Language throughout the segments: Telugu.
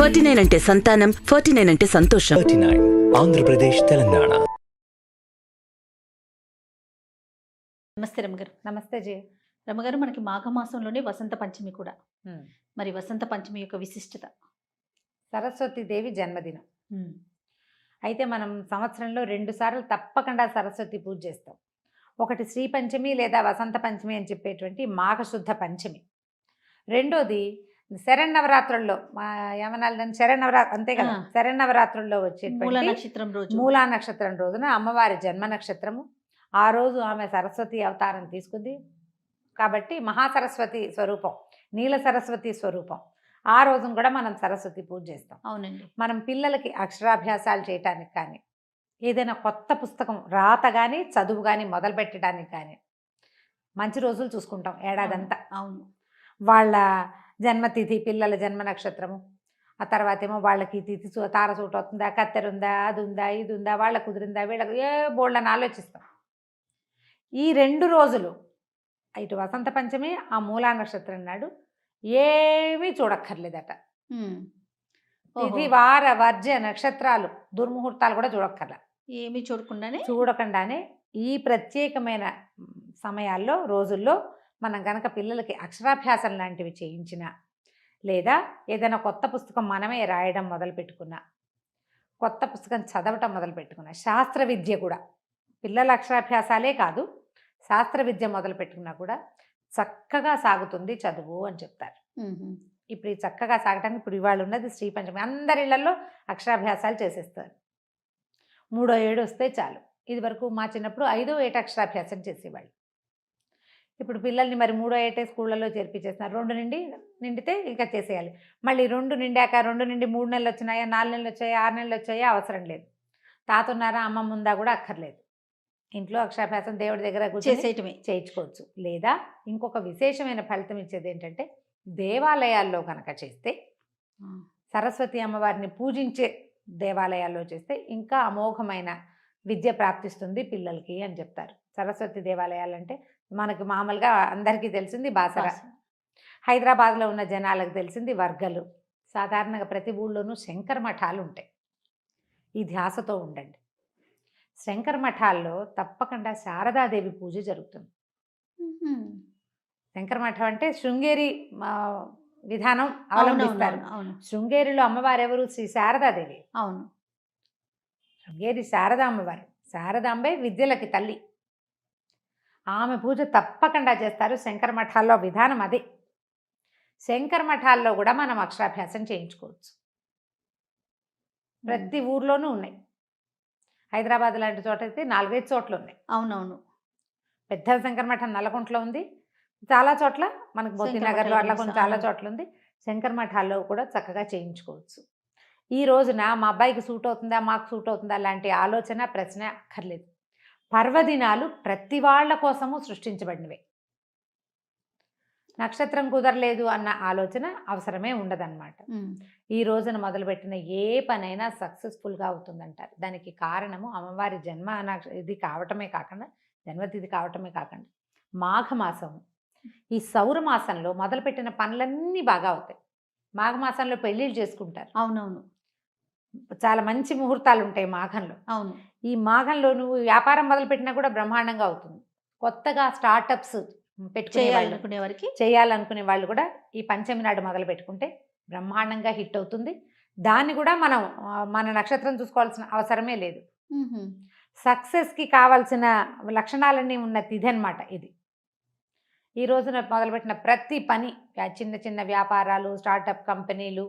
49 అంటే సంతానం, 49 అంటే సంతోషం. 39 ఆంధ్రప్రదేశ్, తెలంగాణ. నమస్తే రమ్మగారు. నమస్తే జీ. రమ్మగారు, మనకి మాఘమాసంలోనే వసంత పంచమి కూడా. మరి వసంత పంచమి యొక్క విశిష్టత? సరస్వతి దేవి జన్మదినం. అయితే మనం సంవత్సరంలో 2 సార్లు తప్పకుండా సరస్వతి పూజ చేస్తాం. ఒకటి శ్రీ పంచమి లేదా వసంత పంచమి అని చెప్పేటువంటి మాఘశుద్ధ పంచమి. రెండోది శరన్నవరాత్రుల్లో ఏమనాలి దాన్ని, శరన్నవరాత్రి అంతే కదా, శరన్నవరాత్రుల్లో వచ్చేటువంటి మూలా నక్షత్రం రోజున అమ్మవారి జన్మ నక్షత్రము. ఆ రోజు ఆమె సరస్వతి అవతారం తీసుకుంది కాబట్టి మహాసరస్వతి స్వరూపం, నీల సరస్వతి స్వరూపం. ఆ రోజున కూడా మనం సరస్వతి పూజ చేస్తాం. అవునండి. మనం పిల్లలకి అక్షరాభ్యాసాలు చేయటానికి కానీ, ఏదైనా కొత్త పుస్తకం రాత కానీ చదువు కానీ మొదలు పెట్టడానికి కానీ మంచి రోజులు చూసుకుంటాం ఏడాదంతా. అవును. వాళ్ళ జన్మతిథి, పిల్లల జన్మ నక్షత్రము, ఆ తర్వాత ఏమో వాళ్ళకి తిథి తార సూట్ అవుతుందా, కత్తెర ఉందా, అది ఉందా, ఇది ఉందా, వాళ్ళ కుదిరిందా, వీళ్ళకి బోళ్ళని ఆలోచిస్తాం. ఈ 2 రోజులు ఇటు వసంత పంచమి, ఆ మూలా నక్షత్రం నాడు ఏమీ చూడక్కర్లేదట. తిథి వార వర్జ నక్షత్రాలు దుర్ముహూర్తాలు కూడా చూడక్కర్లే. ఏమీ చూడకుండానే ఈ ప్రత్యేకమైన సమయాల్లో, రోజుల్లో మనం కనుక పిల్లలకి అక్షరాభ్యాసం లాంటివి చేయించినా, లేదా ఏదైనా కొత్త పుస్తకం మనమే రాయడం మొదలు పెట్టుకున్నా, కొత్త పుస్తకం చదవటం మొదలు పెట్టుకున్నా, శాస్త్ర విద్య కూడా, పిల్లల అక్షరాభ్యాసాలే కాదు శాస్త్ర విద్య మొదలు పెట్టుకున్నా కూడా చక్కగా సాగుతుంది చదువు అని చెప్తారు. ఇప్పుడు ఈ చక్కగా సాగటానికి ఇప్పుడు ఇవాళ ఉన్నది శ్రీ పంచమి. అందరి ఇళ్లలో అక్షరాభ్యాసాలు చేసేస్తారు. 3వ ఏడు వస్తే చాలు. ఇది వరకు మా చిన్నప్పుడు 5వ ఏట అక్షరాభ్యాసం చేసేవాళ్ళు. ఇప్పుడు పిల్లల్ని మరి 3వ ఏటే స్కూళ్ళలో చేర్పించేస్తున్నారు. 2 నిండితే ఇక చేసేయాలి. మళ్ళీ 2 నిండాక 2 నుండి 3 నెలలు వచ్చినాయా, 4 నెలలు వచ్చాయా, 6 నెలలు వచ్చాయా అవసరం లేదు. తాత ఉన్నారా, అమ్మమ్మ ఉందా కూడా అక్కర్లేదు. ఇంట్లో అక్షరాభ్యాసం దేవుడి దగ్గర చేయించుకోవచ్చు. లేదా ఇంకొక విశేషమైన ఫలితం ఇచ్చేది ఏంటంటే, దేవాలయాల్లో కనుక చేస్తే, సరస్వతి అమ్మవారిని పూజించే దేవాలయాల్లో చేస్తే ఇంకా అమోఘమైన విద్య ప్రాప్తిస్తుంది పిల్లలకి అని చెప్తారు. సరస్వతి దేవాలయాలంటే మనకు మామూలుగా అందరికీ తెలిసింది బాసర, హైదరాబాద్లో ఉన్న జనాలకు తెలిసింది వర్గలు. సాధారణంగా ప్రతి ఊళ్ళోనూ శంకర మఠాలు ఉంటాయి. ఈ ధ్యాసతో ఉండండి. శంకర మఠాల్లో తప్పకుండా శారదాదేవి పూజ జరుగుతుంది. శంకర మఠం అంటే శృంగేరి విధానం అవలంబిస్తారు. శృంగేరిలో అమ్మవారు ఎవరు? శ్రీ శారదాదేవి. అవును. శృంగేరి శారదా అమ్మవారు. శారదాంబే విద్యలకి తల్లి. ఆమె పూజ తప్పకుండా చేస్తారు. శంకర మఠాల్లో విధానం అదే. శంకర మఠాల్లో కూడా మనం అక్షరాభ్యాసం చేయించుకోవచ్చు. ప్రతి ఊర్లోనూ ఉన్నాయి. హైదరాబాద్ లాంటి చోట అయితే 4-5 చోట్ల ఉన్నాయి. అవునవును. పెద్ద శంకర మఠం నల్లకుంటలో ఉంది, చాలా చోట్ల మనకు మోతీనగర్లో అట్లా కొంచెం చాలా చోట్ల ఉంది. శంకర మఠాల్లో కూడా చక్కగా చేయించుకోవచ్చు. ఈ రోజున మా అబ్బాయికి సూట్ అవుతుందా, మాకు సూట్ అవుతుందా లాంటి ఆలోచన ప్రశ్న అక్కర్లేదు. పర్వదినాలు ప్రతి వాళ్ళ కోసము సృష్టించబడినవే. నక్షత్రం కుదరలేదు అన్న ఆలోచన అవసరమే ఉండదన్నమాట. ఈ రోజున మొదలుపెట్టిన ఏ పనైనా సక్సెస్ఫుల్గా అవుతుందంటారు. దానికి కారణము అమ్మవారి ఇది కావటమే కాకుండా, జన్మతిథి కావటమే కాకుండా, మాఘమాసం, ఈ సౌరమాసంలో మొదలుపెట్టిన పనులన్నీ బాగా అవుతాయి. మాఘమాసంలో పెళ్ళిళ్ళు చేసుకుంటారు. అవునవును. చాలా మంచి ముహూర్తాలు ఉంటాయి మాఘంలో. అవును. ఈ మాఘంలో నువ్వు వ్యాపారం మొదలుపెట్టినా కూడా బ్రహ్మాండంగా అవుతుంది. కొత్తగా స్టార్టప్స్ చేయాలనుకునే వాళ్ళు కూడా ఈ పంచమి నాడు మొదలు పెట్టుకుంటే బ్రహ్మాండంగా హిట్ అవుతుంది. దాన్ని కూడా మనం మన నక్షత్రం చూసుకోవాల్సిన అవసరమే లేదు. సక్సెస్కి కావాల్సిన లక్షణాలన్నీ ఉన్న తిథి అన్నమాట ఇది. ఈ రోజున మొదలుపెట్టిన ప్రతి పని, చిన్న చిన్న వ్యాపారాలు, స్టార్టప్ కంపెనీలు,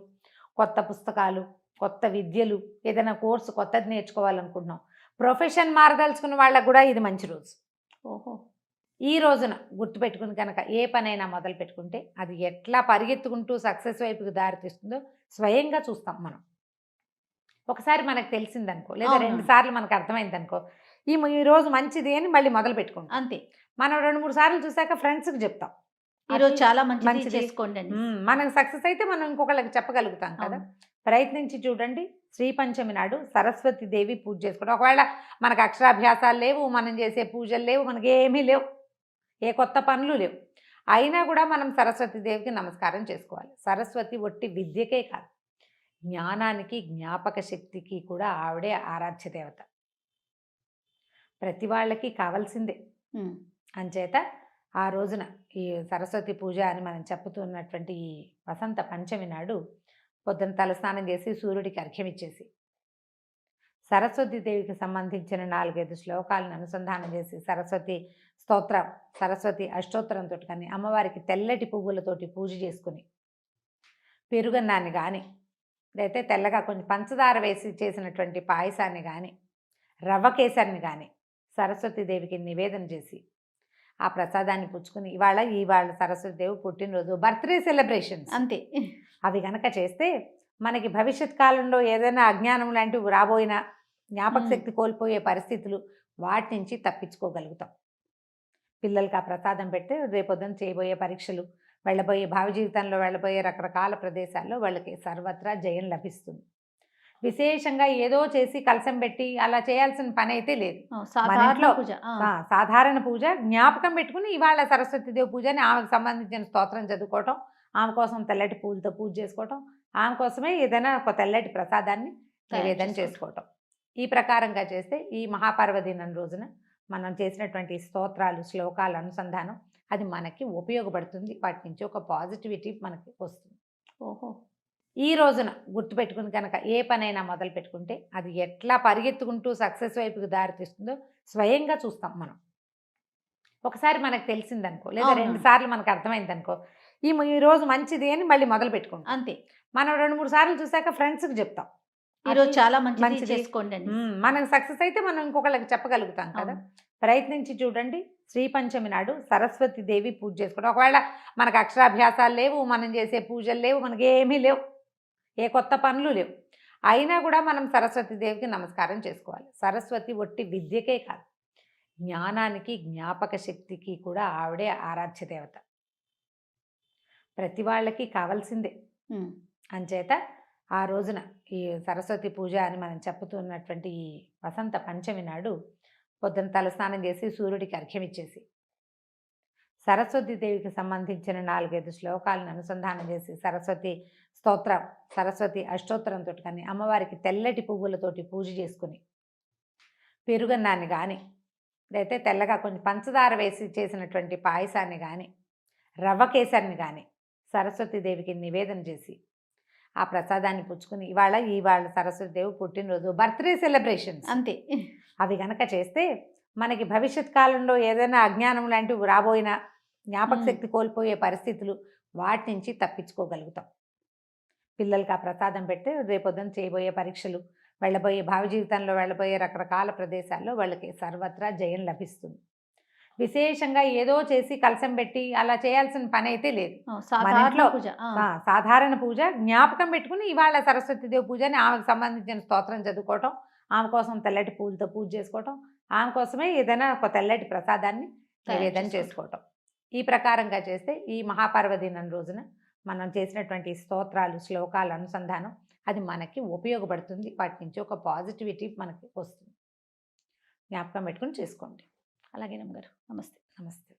కొత్త పుస్తకాలు, కొత్త విద్యలు, ఏదైనా కోర్సు కొత్తది నేర్చుకోవాలనుకుంటున్నాం, ప్రొఫెషన్ మారదలుచుకున్న వాళ్ళకు కూడా ఇది మంచి రోజు. ఓహో. ఈ రోజున గుర్తుపెట్టుకుని కనుక ఏ పనైనా మొదలు పెట్టుకుంటే అది ఎట్లా పరిగెత్తుకుంటూ సక్సెస్ వైపుకి దారితీస్తుందో స్వయంగా చూస్తాం మనం. ఒకసారి మనకు తెలిసిందనుకో, లేదా 2 సార్లు మనకు అర్థమైందనుకో, ఈ రోజు మంచిది అని మళ్ళీ మొదలు పెట్టుకుంటాం. అంతే. మనం 2-3 సార్లు చూసాక ఫ్రెండ్స్కి చెప్తాం, ఈరోజు చాలా మంచిది చేసుకోండి. మనకు సక్సెస్ అయితే మనం ఇంకొకళ్ళకి చెప్పగలుగుతాం కదా. ప్రయత్నించి చూడండి. శ్రీ పంచమి నాడు సరస్వతి దేవి పూజ చేసుకోండి. ఒకవేళ మనకు అక్షరాభ్యాసాలు లేవు, మనం చేసే పూజలు లేవు, మనకి ఏమీ లేవు, ఏ కొత్త పనులు లేవు, అయినా కూడా మనం సరస్వతి దేవికి నమస్కారం చేసుకోవాలి. సరస్వతి ఒట్టి విద్యకే కాదు, జ్ఞానానికి జ్ఞాపక శక్తికి కూడా ఆవిడే ఆరాధ్య దేవత. ప్రతి వాళ్ళకి కావాల్సిందే. అంచేత ఆ రోజున ఈ సరస్వతి పూజ అని మనం చెప్పుతున్నటువంటి ఈ వసంత పంచమి నాడు పొద్దున తలస్నానం చేసి సూర్యుడికి అర్ఘ్యం ఇచ్చేసి సరస్వతి దేవికి సంబంధించిన 4-5 శ్లోకాలను అనుసంధానం చేసి సరస్వతి స్తోత్రం, సరస్వతి అష్టోత్తరంతో కానీ అమ్మవారికి తెల్లటి పువ్వులతోటి పూజ చేసుకుని పెరుగన్నాన్ని కానీ లేకపోతే తెల్లగా కొంచెం పంచదార వేసి చేసినటువంటి పాయసాన్ని కానీ రవ్వ కేసరిని కానీ సరస్వతి దేవికి నివేదన చేసి ఆ ప్రసాదాన్ని పుచ్చుకుని ఇవాళ సరస్వతి దేవి పుట్టినరోజు, బర్త్డే సెలబ్రేషన్స్ అంతే. అవి గనక చేస్తే మనకి భవిష్యత్ కాలంలో ఏదైనా అజ్ఞానం లాంటివి రాబోయినా, జ్ఞాపక శక్తి కోల్పోయే పరిస్థితులు, వాటి నుంచి తప్పించుకోగలుగుతాం. పిల్లలకి ఆ ప్రసాదం పెడితే రేపొద్దున చేయబోయే పరీక్షలు, వెళ్ళబోయే భావి జీవితంలో వెళ్ళబోయే రకరకాల ప్రదేశాల్లో వాళ్ళకి సర్వత్రా జయం లభిస్తుంది. విశేషంగా ఏదో చేసి కలసం పెట్టి అలా చేయాల్సిన పని అయితే లేదు. సాధారణ పూజ. సాధారణ పూజ జ్ఞాపకం పెట్టుకుని ఇవాళ సరస్వతి దేవి పూజని ఆమెకు సంబంధించిన స్తోత్రం చదువుకోవటం, ఆమె కోసం తెల్లటి పూలతో పూజ చేసుకోవటం, ఆమె కోసమే ఏదైనా ఒక తెల్లటి ప్రసాదాన్ని నివేదన చేసుకోవటం. ఈ ప్రకారంగా చేస్తే ఈ మహాపర్వదినం రోజున మనం చేసినటువంటి స్తోత్రాలు, శ్లోకాల అనుసంధానం అది మనకి ఉపయోగపడుతుంది. వాటి నుంచి ఒక పాజిటివిటీ మనకి వస్తుంది. ఓహో. ఈ రోజున గుర్తుపెట్టుకుని కనుక ఏ పనైనా మొదలు పెట్టుకుంటే అది ఎట్లా పరిగెత్తుకుంటూ సక్సెస్ వైపుకి దారితీస్తుందో స్వయంగా చూస్తాం మనం. ఒకసారి మనకు తెలిసిందనుకో, లేదా 2 సార్లు మనకు అర్థమైందనుకో, ఈ రోజు మంచిది అని మళ్ళీ మొదలు పెట్టుకుంటాం. అంతే. మనం 2-3 సార్లు చూసాక ఫ్రెండ్స్కి చెప్తాం, ఈరోజు చాలా మంచిది చేసుకోండి అని. మనకు సక్సెస్ అయితే మనం ఇంకొకళ్ళకి చెప్పగలుగుతాం కదా. ప్రయత్నించి చూడండి. శ్రీ పంచమి నాడు సరస్వతి దేవి పూజ చేసుకోవడం. ఒకవేళ మనకు అక్షరాభ్యాసాలు లేవు, మనం చేసే పూజలు లేవు, మనకి ఏమీ లేవు, ఏ కొత్త పనులు లేవు, అయినా కూడా మనం సరస్వతి దేవికి నమస్కారం చేసుకోవాలి. సరస్వతి ఒట్టి విద్యకే కాదు, జ్ఞానానికి జ్ఞాపక శక్తికి కూడా ఆవిడే ఆరాధ్య దేవత. ప్రతి వాళ్ళకి కావాల్సిందే. అంచేత ఆ రోజున ఈ సరస్వతి పూజ అని మనం చెప్పుతున్నటువంటి ఈ వసంత పంచమి నాడు పొద్దున తలస్నానం చేసి సూర్యుడికి అర్ఘ్యం ఇచ్చేసి సరస్వతి దేవికి సంబంధించిన 4-5 శ్లోకాలను అనుసంధానం చేసి సరస్వతి స్తోత్రం, సరస్వతి అష్టోత్తరంతో కానీ అమ్మవారికి తెల్లటి పువ్వులతోటి పూజ చేసుకుని పెరుగన్నాన్ని కానీ లేకపోతే తెల్లగా కొంచెం పంచదార వేసి చేసినటువంటి పాయసాన్ని కానీ రవ్వ కేసరిని కానీ సరస్వతి దేవికి నివేదన చేసి ఆ ప్రసాదాన్ని పుచ్చుకుని ఇవాళ సరస్వతి దేవి పుట్టినరోజు, బర్త్డే సెలబ్రేషన్స్ అంతే. అవి గనక చేస్తే మనకి భవిష్యత్ కాలంలో ఏదైనా అజ్ఞానం లాంటివి రాబోయినా, జ్ఞాపక శక్తి కోల్పోయే పరిస్థితులు, వాటి నుంచి తప్పించుకోగలుగుతాం. పిల్లలకి ఆ ప్రసాదం పెడితే రేపొద్దున చేయబోయే పరీక్షలు, వెళ్ళబోయే భావి జీవితంలో వెళ్ళబోయే రకరకాల ప్రదేశాల్లో వాళ్ళకి సర్వత్రా జయం లభిస్తుంది. విశేషంగా ఏదో చేసి కలసం పెట్టి అలా చేయాల్సిన పని అయితే లేదు. సాధారణ పూజ జ్ఞాపకం పెట్టుకుని ఇవాళ సరస్వతి దేవి పూజని ఆమెకు సంబంధించిన స్తోత్రం చదువుకోవటం, ఆమె కోసం తెల్లటి పూలతో పూజ చేసుకోవటం, ఆమె కోసమే ఏదైనా ఒక తెల్లటి ప్రసాదాన్ని నివేదన చేసుకోవటం. ఈ ప్రకారంగా చేస్తే ఈ మహాపర్వదినం రోజున మనం చేసినటువంటి స్తోత్రాలు, శ్లోకాల అనుసంధానం అది మనకి ఉపయోగపడుతుంది. వాటి నుంచి ఒక పాజిటివిటీ మనకి వస్తుంది. జ్ఞాపకం పెట్టుకుని చేసుకోండి. అలాగే నమ్మగారు. నమస్తే. నమస్తే.